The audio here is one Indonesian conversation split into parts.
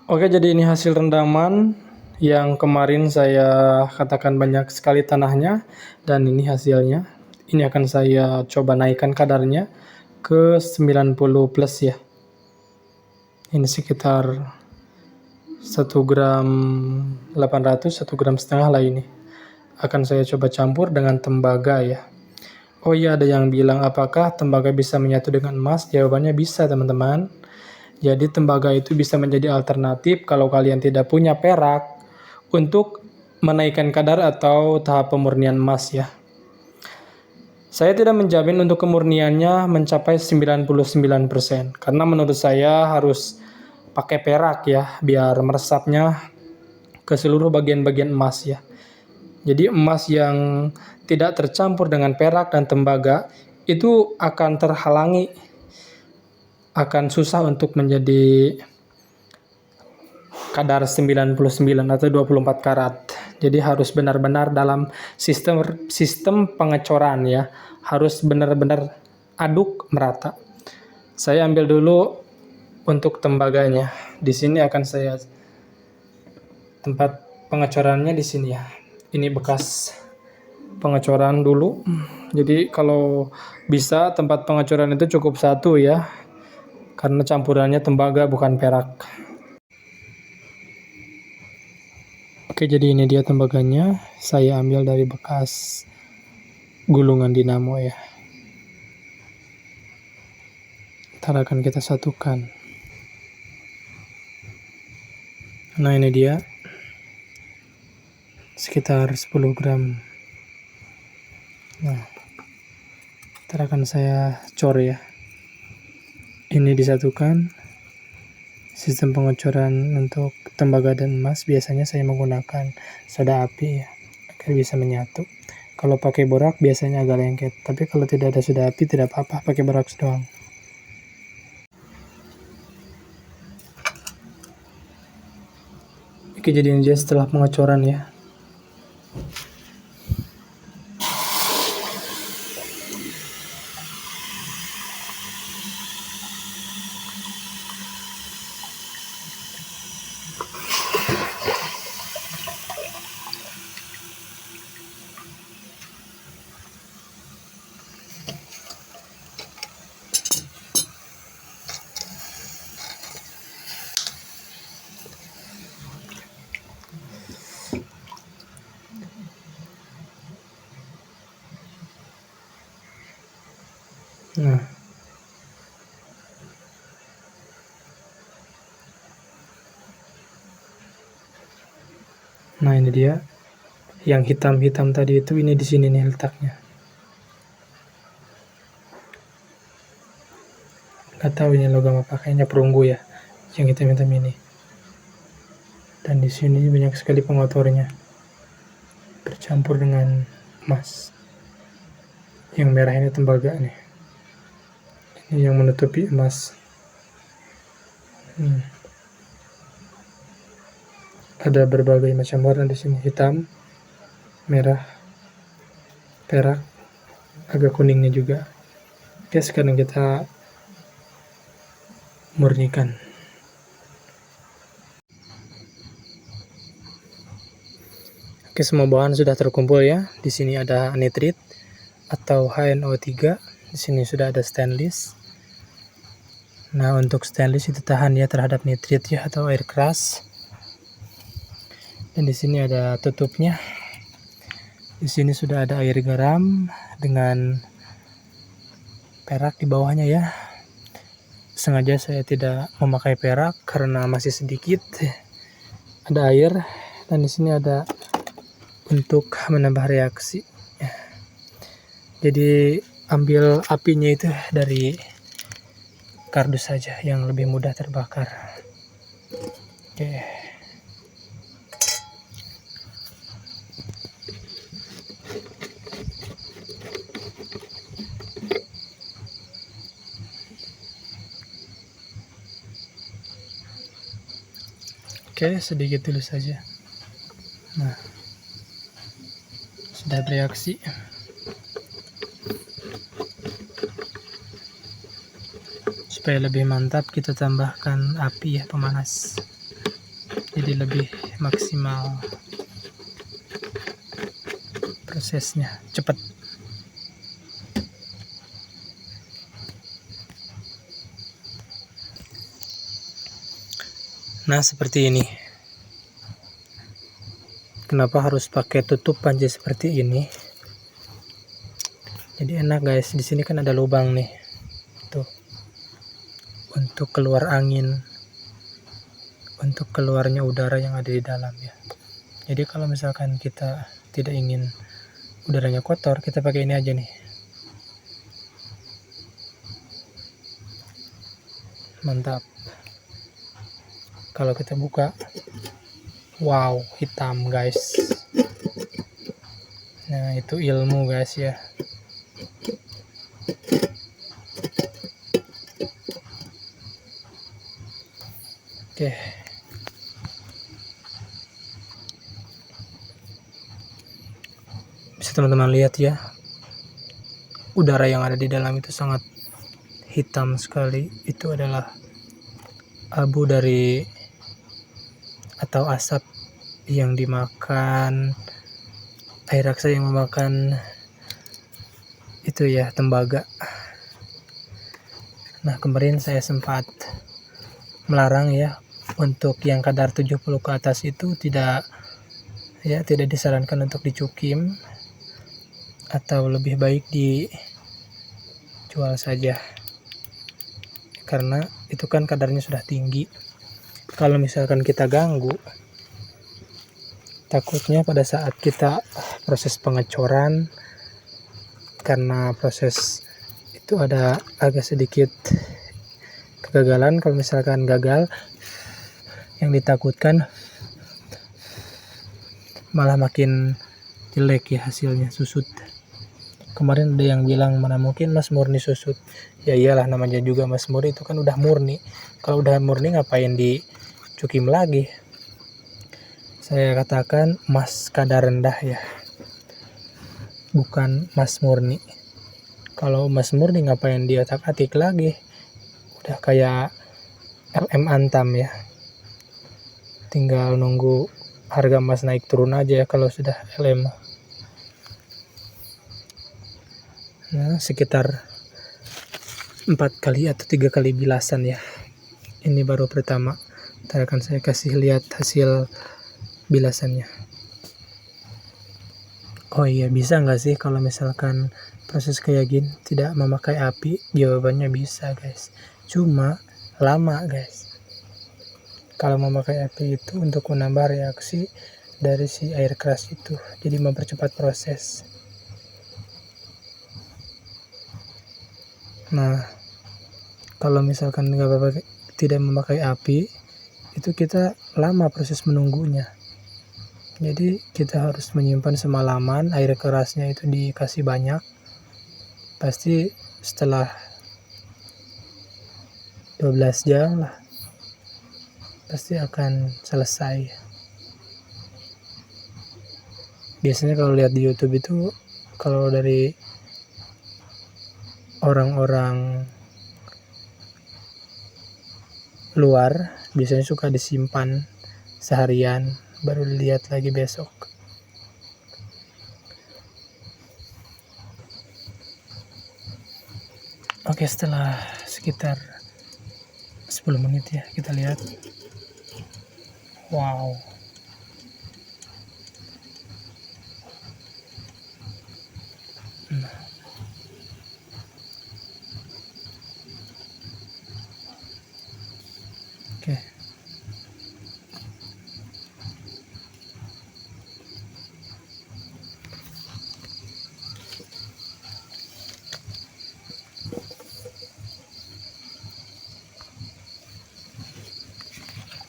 Oke, jadi ini hasil rendaman yang kemarin saya katakan banyak sekali tanahnya, dan ini hasilnya. Ini akan saya coba naikkan kadarnya ke 90 plus ya. Ini sekitar 1 gram 800, 1 gram setengah lah ini. Akan saya coba campur dengan tembaga ya. Oh iya, ada yang bilang apakah tembaga bisa menyatu dengan emas? Jawabannya bisa, teman-teman. Jadi tembaga itu bisa menjadi alternatif kalau kalian tidak punya perak untuk menaikkan kadar atau tahap pemurnian emas ya. Saya tidak menjamin untuk kemurniannya mencapai 99%, karena menurut saya harus pakai perak ya, biar meresapnya ke seluruh bagian-bagian emas ya. Jadi emas yang tidak tercampur dengan perak dan tembaga itu akan terhalangi, akan susah untuk menjadi kadar 99 atau 24 karat. Jadi harus benar-benar dalam sistem pengecoran ya. Harus benar-benar aduk merata. Saya ambil dulu untuk tembaganya. Di sini akan saya tempat pengecorannya di sini ya. Ini bekas pengecoran dulu. Jadi kalau bisa tempat pengecoran itu cukup satu ya. Karena campurannya tembaga bukan perak. Oke, jadi ini dia tembaganya. Saya ambil dari bekas gulungan dinamo ya. Ntar akan kita satukan. Nah, ini dia. Sekitar 10 gram. Nah, ntar akan saya cor ya. Ini disatukan. Sistem pengecoran untuk tembaga dan emas biasanya saya menggunakan soda api ya, agar bisa menyatu. Kalau pakai borak biasanya agak lengket, tapi kalau tidak ada soda api tidak apa-apa, pakai borak doang. Oke, jadi ini dia setelah pengecoran ya. Nah, ini dia. Yang hitam-hitam tadi itu ini di sini nih letaknya. Nggak tahu ini logam apa, kayaknya perunggu ya. Yang hitam-hitam ini. Dan di sini banyak sekali pengotornya. Bercampur dengan emas. Yang merah ini tembaga nih. Ini yang menutupi emas. Ada berbagai macam warna di sini, hitam, merah, perak, agak kuningnya juga. Oke, sekarang kita murnikan. Oke, semua bahan sudah terkumpul ya. Di sini ada nitrit atau HNO3. Di sini sudah ada stainless. Nah, untuk stainless itu tahan ya terhadap nitrit ya atau air keras. Dan di sini ada tutupnya. Di sini sudah ada air garam dengan perak di bawahnya ya. Sengaja saya tidak memakai perak karena masih sedikit. Ada air, dan di sini ada untuk menambah reaksi. Jadi ambil apinya itu dari kardus saja yang lebih mudah terbakar. Oke. Oke, sedikit dulu saja. Nah, sudah bereaksi. Supaya lebih mantap kita tambahkan api ya, pemanas. jadi lebih maksimal prosesnya, cepat. Nah, seperti ini. Kenapa harus pakai tutup panci seperti ini? Jadi enak guys, di sini kan ada lubang nih. Tuh. Untuk keluar angin. Untuk keluarnya udara yang ada di dalam ya. Jadi kalau misalkan kita tidak ingin udaranya kotor, kita pakai ini aja nih. Mantap. Kalau kita buka, wow, hitam guys. Nah, itu ilmu guys ya. Oke. Bisa teman-teman lihat ya. Udara yang ada di dalam itu sangat hitam sekali. Itu adalah abu dari atau asap yang dimakan air raksa yang memakan itu ya, tembaga. Nah, kemarin saya sempat melarang ya untuk yang kadar 70 ke atas itu tidak disarankan untuk dicukim, atau lebih baik dijual saja karena itu kan kadarnya sudah tinggi. Kalau misalkan kita ganggu, takutnya pada saat kita proses pengecoran, karena proses itu ada agak sedikit kegagalan. Kalau misalkan gagal, yang ditakutkan malah makin jelek ya hasilnya, susut. Kemarin ada yang bilang mana mungkin Mas Murni susut. Ya iyalah, namanya juga Mas Murni itu kan udah murni. Kalau udah murni ngapain dicukim lagi? Saya katakan Mas kadar rendah ya, bukan Mas Murni. Kalau Mas Murni ngapain dia otak-atik lagi? Udah kayak LM Antam ya. Tinggal nunggu harga emas naik turun aja ya kalau sudah LM. Nah, sekitar 4 kali atau 3 kali bilasan ya. Ini baru pertama. Ntar akan saya kasih lihat hasil bilasannya. Oh iya, bisa nggak sih kalau misalkan proses kayak gini tidak memakai api? Jawabannya bisa guys. Cuma lama guys. Kalau memakai api itu untuk menambah reaksi dari si air keras itu. Jadi mempercepat proses. Nah, kalau misalkan tidak memakai api, itu kita lama proses menunggunya. Jadi kita harus menyimpan semalaman, air kerasnya itu dikasih banyak. Pasti setelah 12 jam lah, pasti akan selesai. Biasanya kalau lihat di YouTube itu, kalau dari orang-orang luar biasanya suka disimpan seharian baru dilihat lagi besok. Oke, setelah sekitar 10 menit ya, kita lihat. Wow. Oke.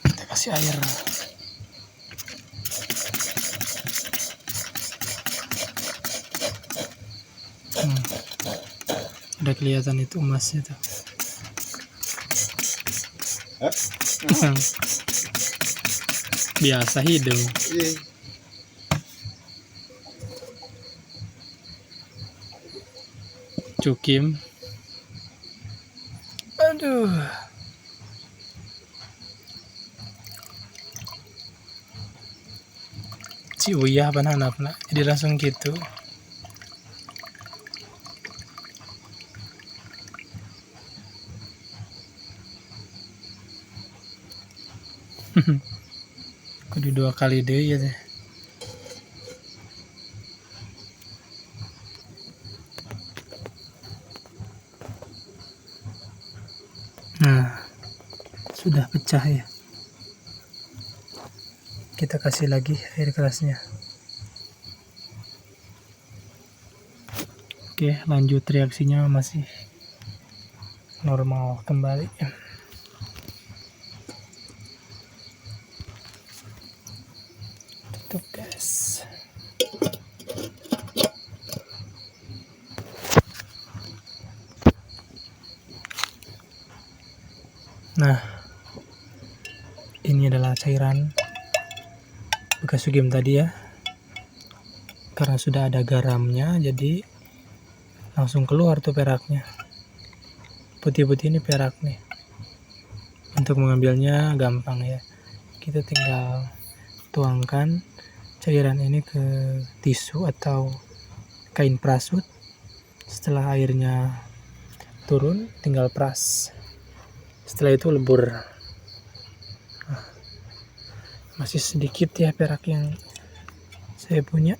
Kita kasih air. Udah kelihatan itu emasnya tuh. Biasa hidung. Cukim. Aduh. uyah pan handapna. Jadi langsung gitu. Kudu 2 kali deui ya teh. Nah, sudah pecah ya. Kita kasih lagi air kerasnya. Oke, lanjut, reaksinya masih normal kembali. Tutup, guys. Nah, ini adalah cairan bekas sugiem tadi ya. Karena sudah ada garamnya, jadi langsung keluar tuh peraknya. Putih-putih ini perak nih. Untuk mengambilnya gampang ya. Kita tinggal tuangkan cairan ini ke tisu atau kain prasut. Setelah airnya turun, tinggal peras. Setelah itu lebur. Nah, masih sedikit ya perak yang saya punya.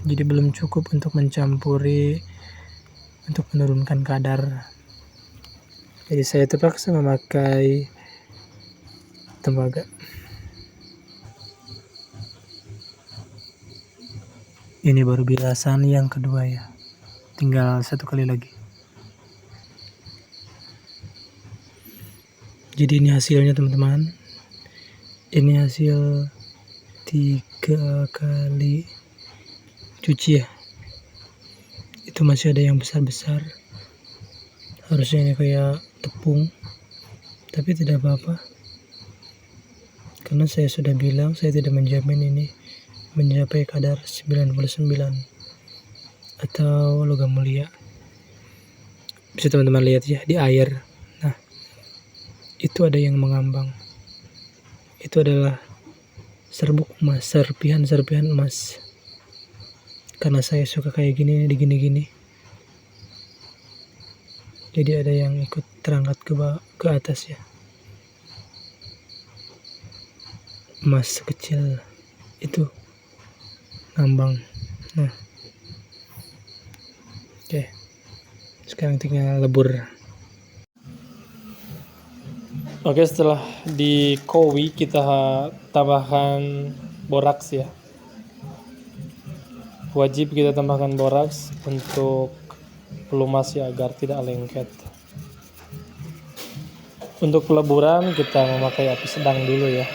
Jadi belum cukup untuk mencampuri, untuk menurunkan kadar. Jadi saya terpaksa memakai tembaga. Ini baru bilasan yang kedua ya. Tinggal 1 kali lagi. Jadi ini hasilnya teman-teman. Ini hasil 3 kali cuci ya. Itu masih ada yang besar-besar. Harusnya ini kayak tepung. Tapi tidak apa-apa. Karena saya sudah bilang saya tidak menjamin ini mencapai kadar 99 atau logam mulia. Bisa teman-teman lihat ya di air. Nah, itu ada yang mengambang. Itu adalah serbuk emas, serpihan emas. Karena saya suka kayak gini, digini-gini. Jadi ada yang ikut terangkat ke atas ya. Emas kecil itu ngambang. Nah, oke. Sekarang tinggal lebur. Oke, setelah dikowi kita tambahkan boraks ya. Wajib kita tambahkan boraks untuk pelumas ya, agar tidak lengket. Untuk peleburan kita memakai api sedang dulu ya.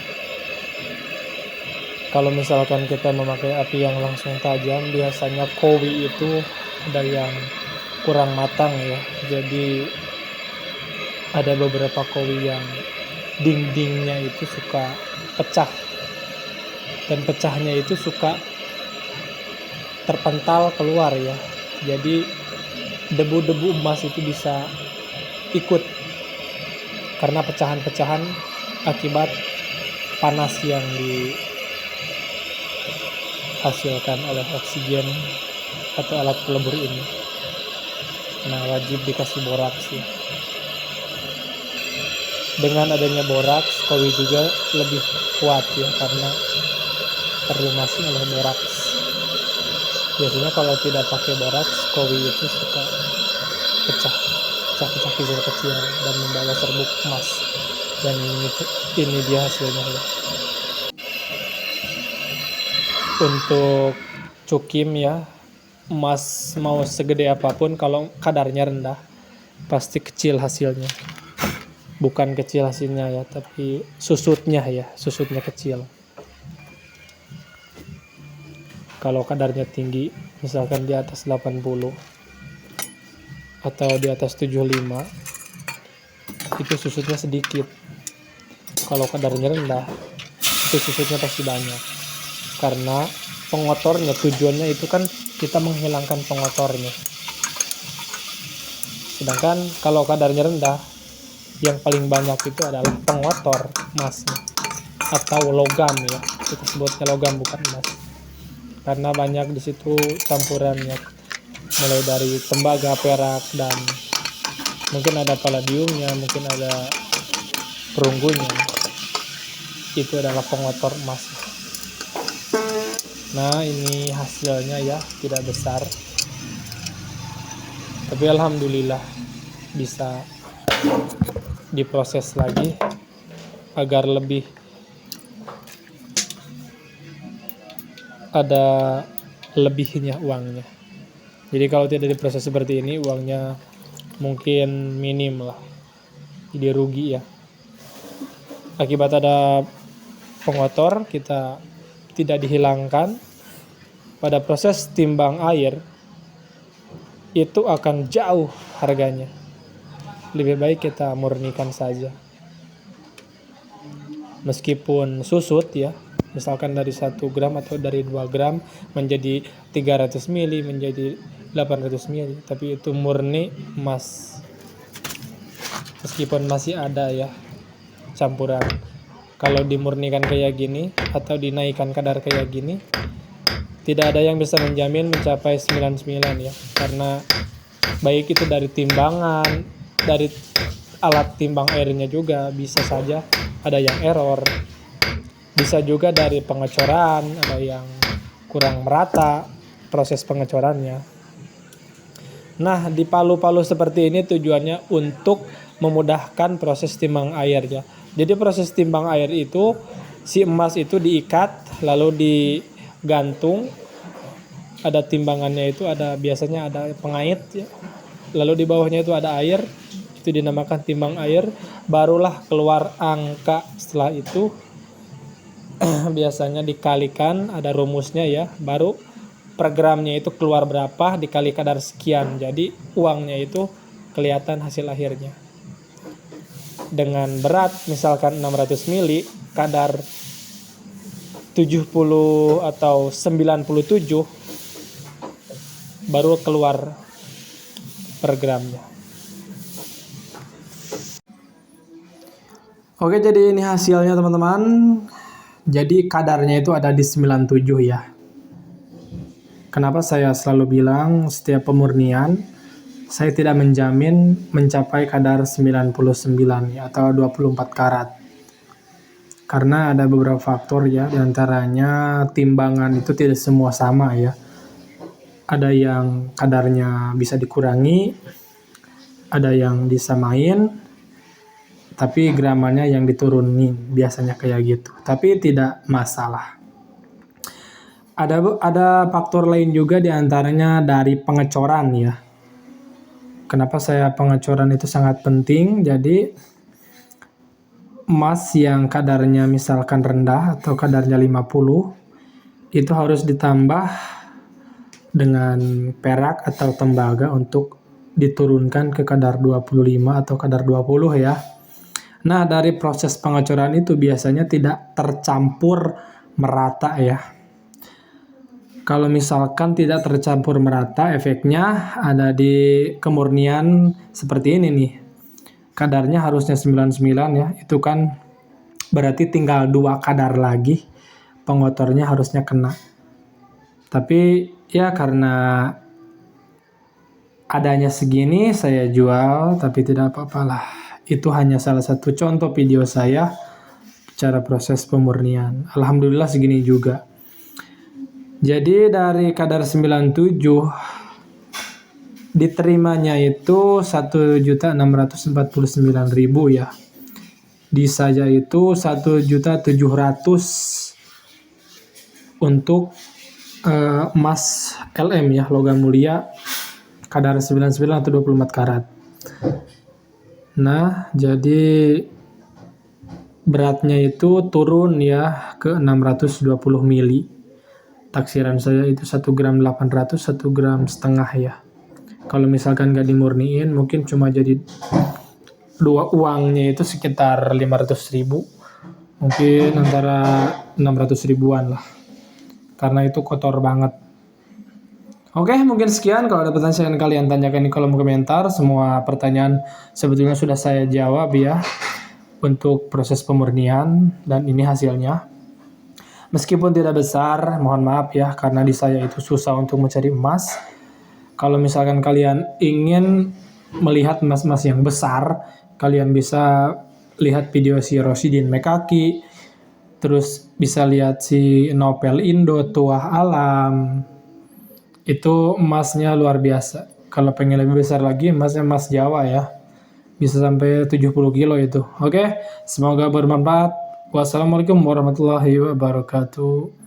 Kalau misalkan kita memakai api yang langsung tajam, biasanya kowi itu ada yang kurang matang ya. Jadi ada beberapa kowi yang dindingnya itu suka pecah, dan pecahnya itu suka terpental keluar ya. Jadi debu-debu emas itu bisa ikut karena pecahan-pecahan akibat panas yang dihasilkan oleh oksigen atau alat pelebur ini. Nah, wajib dikasih boraks ya. Dengan adanya boraks, kowi juga lebih kuat ya, karena terlumasi oleh boraks. Biasanya kalau tidak pakai boraks, kowi itu suka pecah kecil-kecil dan membawa serbuk emas. Dan ini dia hasilnya ya. Untuk cukim ya, emas mau segede apapun, kalau kadarnya rendah pasti kecil hasilnya. Bukan kecil hasilnya ya, tapi susutnya kecil. Kalau kadarnya tinggi, misalkan di atas 80 atau di atas 75, itu susutnya sedikit. Kalau kadarnya rendah, itu susutnya pasti banyak. Karena pengotornya, tujuannya itu kan kita menghilangkan pengotornya. Sedangkan kalau kadarnya rendah, yang paling banyak itu adalah pengotor emasnya atau logam ya. Kita sebutnya logam, bukan emas. karena banyak di situ campurannya, mulai dari tembaga, perak, dan mungkin ada palladiumnya, mungkin ada perunggunya. Itu adalah pengotor emas. Nah, ini hasilnya ya, tidak besar, tapi alhamdulillah bisa diproses lagi agar lebih ada lebihnya uangnya. Jadi kalau tidak diproses seperti ini, uangnya mungkin minim lah, jadi rugi ya. Akibat ada pengotor, kita tidak dihilangkan. Pada proses timbang air itu akan jauh harganya. Lebih baik kita murnikan saja. Meskipun susut ya, misalkan dari 1 gram atau dari 2 gram menjadi 300 mili, menjadi 800 mili, tapi itu murni emas. Meskipun masih ada ya campuran. Kalau dimurnikan kayak gini atau dinaikkan kadar kayak gini, tidak ada yang bisa menjamin mencapai 99 ya, karena baik itu dari timbangan, dari alat timbang airnya juga bisa saja ada yang error, bisa juga dari pengecoran, ada yang kurang merata proses pengecorannya. Nah, di palu-palu seperti ini tujuannya untuk memudahkan proses timbang air ya. Jadi proses timbang air itu, si emas itu diikat lalu digantung, ada timbangannya itu, ada biasanya ada pengait ya. Lalu di bawahnya itu ada air, itu dinamakan timbang air, barulah keluar angka. Setelah itu biasanya dikalikan, ada rumusnya ya, baru per gramnya itu keluar berapa dikali kadar sekian. Jadi uangnya itu kelihatan hasil akhirnya. Dengan berat misalkan 600 mili, kadar 70 atau 97 baru keluar per gramnya. Oke, jadi ini hasilnya teman-teman. Jadi kadarnya itu ada di 97 ya. Kenapa saya selalu bilang setiap pemurnian saya tidak menjamin mencapai kadar 99 ya, atau 24 karat. Karena ada beberapa faktor ya, diantaranya timbangan itu tidak semua sama ya. Ada yang kadarnya bisa dikurangi, ada yang disamain, tapi gramannya yang diturunin, biasanya kayak gitu. Tapi tidak masalah. Ada faktor lain juga, diantaranya dari pengecoran ya. Kenapa saya pengecoran itu sangat penting? Jadi emas yang kadarnya misalkan rendah atau kadarnya 50 itu harus ditambah dengan perak atau tembaga untuk diturunkan ke kadar 25 atau kadar 20 ya. Nah, dari proses pengecoran itu biasanya tidak tercampur merata ya. Kalau misalkan tidak tercampur merata, efeknya ada di kemurnian seperti ini nih. Kadarnya harusnya 99 ya, itu kan berarti tinggal 2 kadar lagi pengotornya harusnya kena. Tapi ya karena adanya segini saya jual, tapi tidak apa-apalah. Itu hanya salah satu contoh video saya cara proses pemurnian. Alhamdulillah segini juga. Jadi dari kadar 97 diterimanya itu 1.649.000 ya. Di saja itu 1.700.000 untuk emas LM ya, logam mulia kadar 99 atau 24 karat. Nah, jadi beratnya itu turun ya ke 620 mili. Taksiran saya itu 1 gram 800, 1 gram setengah ya. Kalau misalkan nggak dimurniin, mungkin cuma jadi dua uangnya itu sekitar 500.000. Mungkin antara 600 ribuan lah. Karena itu kotor banget. Oke, mungkin sekian. Kalau ada pertanyaan kalian tanyakan di kolom komentar. Semua pertanyaan sebetulnya sudah saya jawab ya untuk proses pemurnian, dan ini hasilnya. Meskipun tidak besar, mohon maaf ya, karena di saya itu susah untuk mencari emas. Kalau misalkan kalian ingin melihat emas-emas yang besar, kalian bisa lihat video si Rosidin Mekaki, terus bisa lihat si Nopel Indo, Tuah Alam. Itu emasnya luar biasa. Kalau pengen lebih besar lagi, emasnya emas Jawa ya. Bisa sampai 70 kilo itu. Oke, semoga bermanfaat. Wassalamualaikum warahmatullahi wabarakatuh.